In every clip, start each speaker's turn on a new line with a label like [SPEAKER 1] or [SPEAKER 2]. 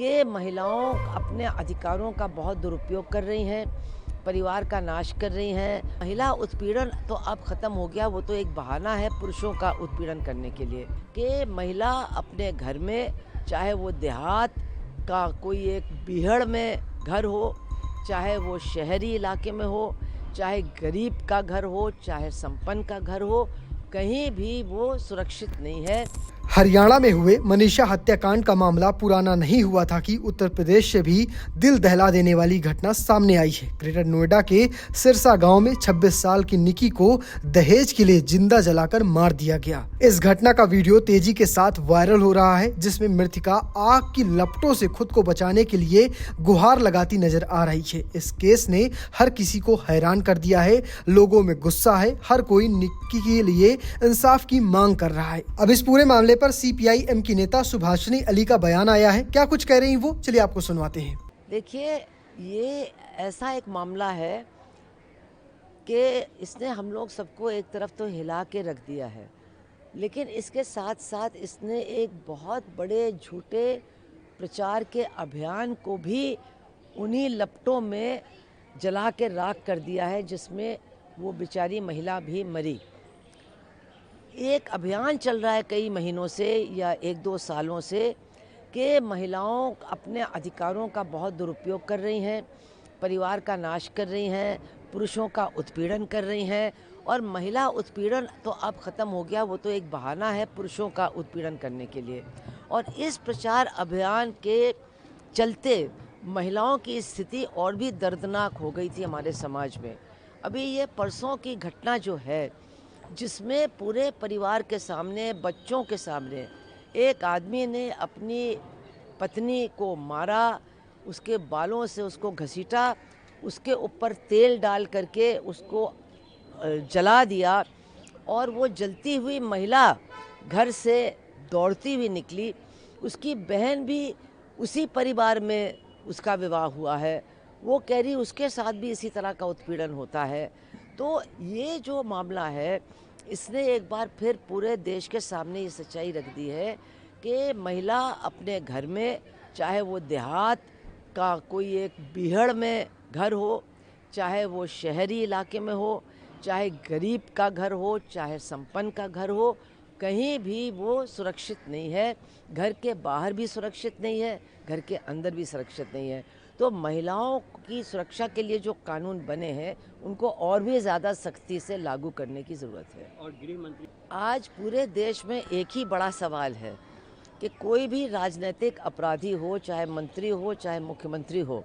[SPEAKER 1] कि महिलाओं अपने अधिकारों का बहुत दुरुपयोग कर रही हैं, परिवार का नाश कर रही हैं। महिला उत्पीड़न तो अब ख़त्म हो गया, वो तो एक बहाना है पुरुषों का उत्पीड़न करने के लिए कि महिला अपने घर में, चाहे वो देहात का कोई एक बीहड़ में घर हो, चाहे वो शहरी इलाके में हो, चाहे गरीब का घर हो, चाहे संपन्न का घर हो, कहीं भी वो सुरक्षित नहीं है।
[SPEAKER 2] हरियाणा में हुए मनीषा हत्याकांड का मामला पुराना नहीं हुआ था कि उत्तर प्रदेश से भी दिल दहला देने वाली घटना सामने आई है। ग्रेटर नोएडा के सिरसा गांव में 26 साल की निकी को दहेज के लिए जिंदा जलाकर मार दिया गया। इस घटना का वीडियो तेजी के साथ वायरल हो रहा है, जिसमें मृतका आग की लपटों से खुद को बचाने के लिए गुहार लगाती नजर आ रही है। इस केस ने हर किसी को हैरान कर दिया है। लोगों में गुस्सा है, हर कोई निकी के लिए इंसाफ की मांग कर रहा है। अब इस पूरे मामले पर सीपीआई-एम की नेता सुभाषिनी अली का बयान आया है। क्या कुछ कह रही हैं वो, चलिए आपको सुनवाते हैं।
[SPEAKER 1] देखिए, ये ऐसा एक मामला है कि इसने हम लोग सबको एक तरफ तो हिला के रख दिया है, लेकिन इसके साथ साथ इसने एक बहुत बड़े झूठे प्रचार के अभियान को भी उन्हीं लपटों में जला के राख कर दिया है, जिसमें वो बेचारी महिला भी मरी। एक अभियान चल रहा है कई महीनों से या 1-2 सालों से कि महिलाओं अपने अधिकारों का बहुत दुरुपयोग कर रही हैं, परिवार का नाश कर रही हैं, पुरुषों का उत्पीड़न कर रही हैं। और महिला उत्पीड़न तो अब ख़त्म हो गया, वो तो एक बहाना है पुरुषों का उत्पीड़न करने के लिए। और इस प्रचार अभियान के चलते महिलाओं की स्थिति और भी दर्दनाक हो गई थी हमारे समाज में। अभी ये परसों की घटना जो है, जिसमें पूरे परिवार के सामने, बच्चों के सामने एक आदमी ने अपनी पत्नी को मारा, उसके बालों से उसको घसीटा, उसके ऊपर तेल डाल करके उसको जला दिया और वो जलती हुई महिला घर से दौड़ती हुई निकली। उसकी बहन भी उसी परिवार में उसका विवाह हुआ है, वो कह रही उसके साथ भी इसी तरह का उत्पीड़न होता है। तो ये जो मामला है, इसने एक बार फिर पूरे देश के सामने ये सच्चाई रख दी है कि महिला अपने घर में, चाहे वो देहात का कोई एक बीहड़ में घर हो, चाहे वो शहरी इलाके में हो, चाहे गरीब का घर हो, चाहे संपन्न का घर हो, कहीं भी वो सुरक्षित नहीं है। घर के बाहर भी सुरक्षित नहीं है, घर के अंदर भी सुरक्षित नहीं है। तो महिलाओं की सुरक्षा के लिए जो कानून बने हैं, उनको और भी ज़्यादा सख्ती से लागू करने की ज़रूरत है।
[SPEAKER 3] और गृह मंत्री,
[SPEAKER 1] आज पूरे देश में एक ही बड़ा सवाल है कि कोई भी राजनीतिक अपराधी हो, चाहे मंत्री हो, चाहे मुख्यमंत्री हो,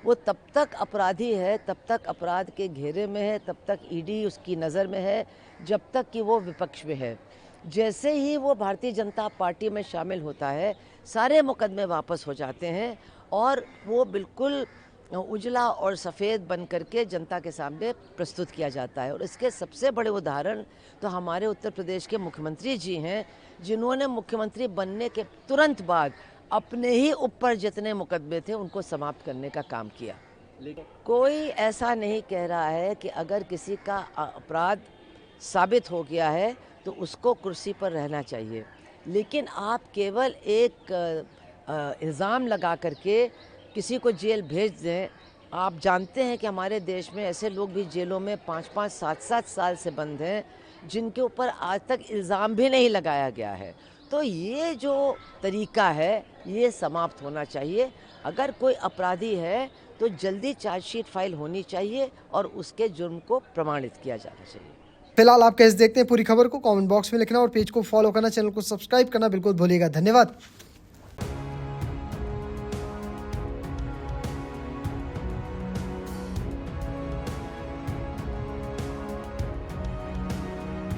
[SPEAKER 1] वो तब तक अपराधी है, तब तक अपराध के घेरे में है, तब तक ईडी उसकी नज़र में है, जब तक कि वो विपक्ष में है। जैसे ही वो भारतीय जनता पार्टी में शामिल होता है, सारे मुकदमे वापस हो जाते हैं और वो बिल्कुल उजला और सफ़ेद बन करके जनता के सामने प्रस्तुत किया जाता है। और इसके सबसे बड़े उदाहरण तो हमारे उत्तर प्रदेश के मुख्यमंत्री जी हैं, जिन्होंने मुख्यमंत्री बनने के तुरंत बाद अपने ही ऊपर जितने मुकदमे थे उनको समाप्त करने का काम किया। कोई ऐसा नहीं कह रहा है कि अगर किसी का अपराध साबित हो गया है तो उसको कुर्सी पर रहना चाहिए, लेकिन आप केवल एक इल्ज़ाम लगा करके किसी को जेल भेज दें। आप जानते हैं कि हमारे देश में ऐसे लोग भी जेलों में 5-5, 7-7 साल से बंद हैं, जिनके ऊपर आज तक इल्ज़ाम भी नहीं लगाया गया है। तो ये जो तरीका है, ये समाप्त होना चाहिए। अगर कोई अपराधी है तो जल्दी चार्जशीट फाइल होनी चाहिए और उसके जुर्म को प्रमाणित किया जाना चाहिए।
[SPEAKER 2] फिलहाल आप कैसे देखते हैं पूरी खबर को, कमेंट बॉक्स में लिखना और पेज को फॉलो करना, चैनल को सब्सक्राइब करना बिल्कुल भूलिएगा। धन्यवाद।